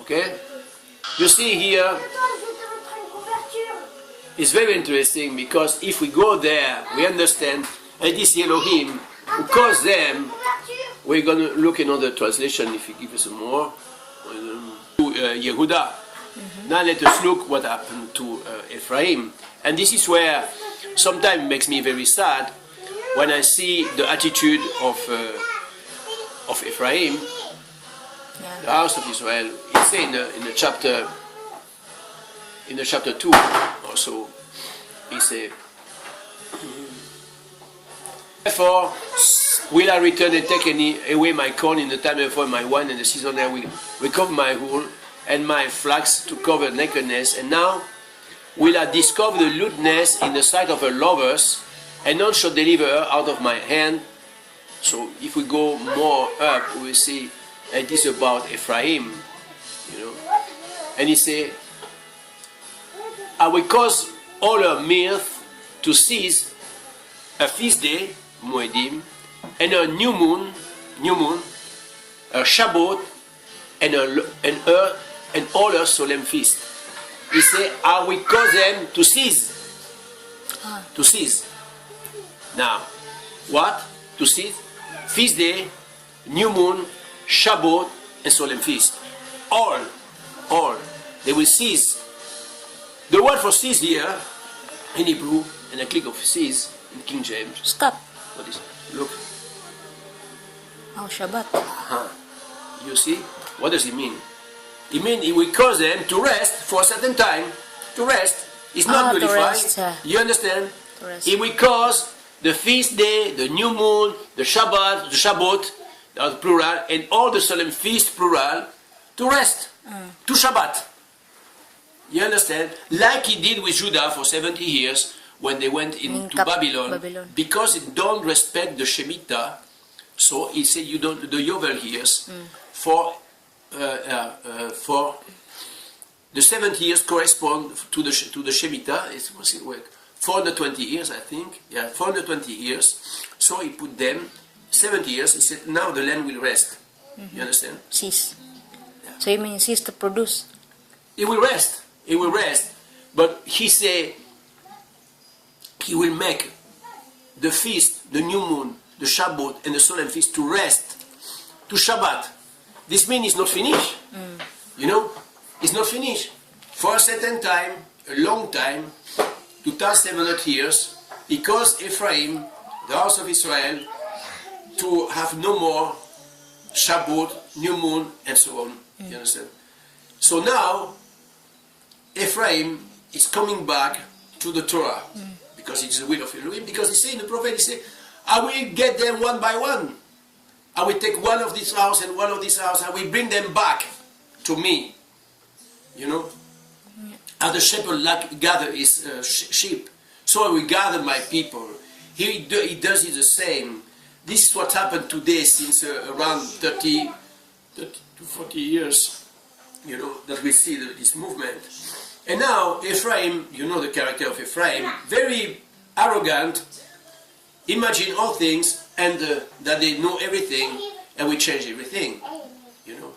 Okay? You see here, it's very interesting because if we go there, we understand, and this Elohim who caused them, we're going to look in other translation if you give us some more, to Yehuda. Now let us look what happened to Ephraim. And this is where sometimes it makes me very sad when I see the attitude of Ephraim, the house of Israel. It's in the chapter 2 also. He said, therefore will I return and take away my corn in the time of my wine, and the season I will recover my wool and my flax to cover nakedness. And now will I discover the lewdness in the sight of her lovers, and none shall deliver her out of my hand. So if we go more up, we will see this about Ephraim, you know. And he say, I will cause all her mirth to cease, a feast day, Moedim, and a new moon, a Shabbat, and all her solemn feast. He say, I will cause them to cease. To cease. Now, what? To cease? Feast day, new moon, Shabbat, and solemn feast. All. They will cease. The word for cease here, in Hebrew, and a click of cease, in King James. Stop. What is it? Look. Oh, Shabbat. You see? What does it mean? It means it will cause them to rest for a certain time. To rest. It's not glorified. You understand? It will cause the feast day, the new moon, the Shabbat, the plural, and all the solemn feast, plural, to rest. To Shabbat. You understand? Like he did with Judah for 70 years when they went into Babylon. Because it don't respect the Shemitah. So he said you don't, the Yovel years, for the 70 years correspond to the Shemitah. It was 420 years, I think. Yeah, 420 years. So he put them 70 years. He said now the land will rest. You understand? Cease. Yeah. So you mean cease to produce? It will rest. It will rest. But he said he will make the feast, the new moon, the Shabbat, and the solemn feast to rest, to Shabbat. This means it's not finished. You know, it's not finished. For a certain time, a long time, 2,700 years, because Ephraim, the house of Israel, to have no more Shabbat, new moon, and so on. You understand? So now, Ephraim is coming back to the Torah, because it's the will of Elohim, because he said in the prophet, he said, I will get them one by one. I will take one of this house and one of this house. I will bring them back to me. You know? As the shepherd gather his sheep, so I will gather my people. He does it the same. This is what happened today since around 30 to 40 years, you know, that we see this movement. And now Ephraim, you know the character of Ephraim, very arrogant, imagine all things, and that they know everything, and we change everything, you know.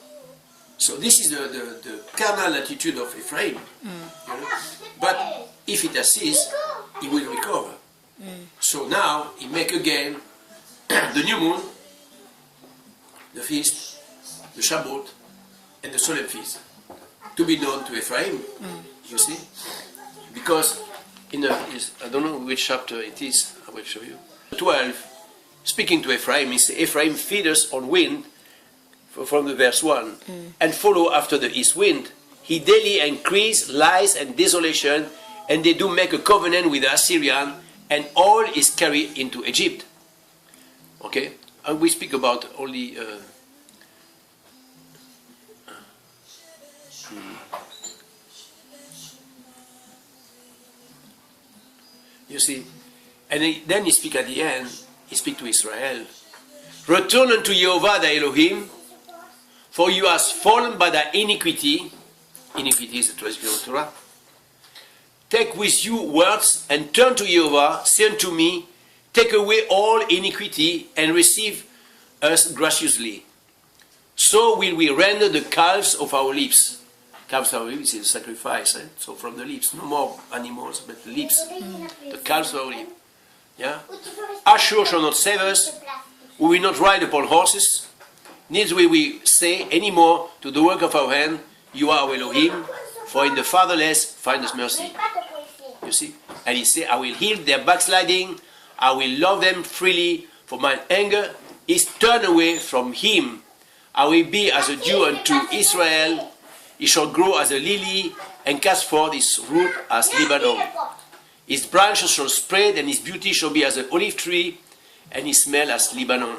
So this is the carnal attitude of Ephraim, you know. But if it assists, he will recover. So now he make again the new moon, the feast, the Shabbat, and the solemn feast to be known to Ephraim. You see, because I don't know which chapter it is. I will show you. 12. Speaking to Ephraim, he says, Ephraim feeders on wind, from the verse 1, and follow after the east wind. He daily increase lies and desolation, and they do make a covenant with the Assyrian, and all is carried into Egypt. Okay? And we speak about only... You see? And then he speak at the end, he speak to Israel. Return unto Jehovah the Elohim, for you have fallen by the iniquity. Iniquity is the transgression of Torah. Take with you words and turn to Jehovah, say unto me, take away all iniquity and receive us graciously. So will we render the calves of our lips. calves of olive is a sacrifice. So from the lips, no more animals, but the lips, the calves of olive. Yeah? Ashur shall not save us. We will not ride upon horses. Neither will we say any more to the work of our hand, you are our Elohim, for in the fatherless find us mercy. You see? And he said, I will heal their backsliding, I will love them freely, for mine anger is turned away from him. I will be as a dew unto Israel, he shall grow as a lily, and cast forth his root as Lebanon. His branches shall spread, and his beauty shall be as an olive tree, and his smell as Lebanon.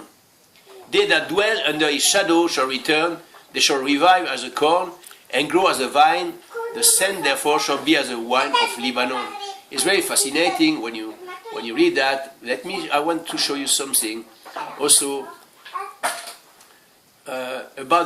They that dwell under his shadow shall return, they shall revive as a corn, and grow as a vine, the scent therefore shall be as the wine of Lebanon. It's very fascinating when you read that. I want to show you something also about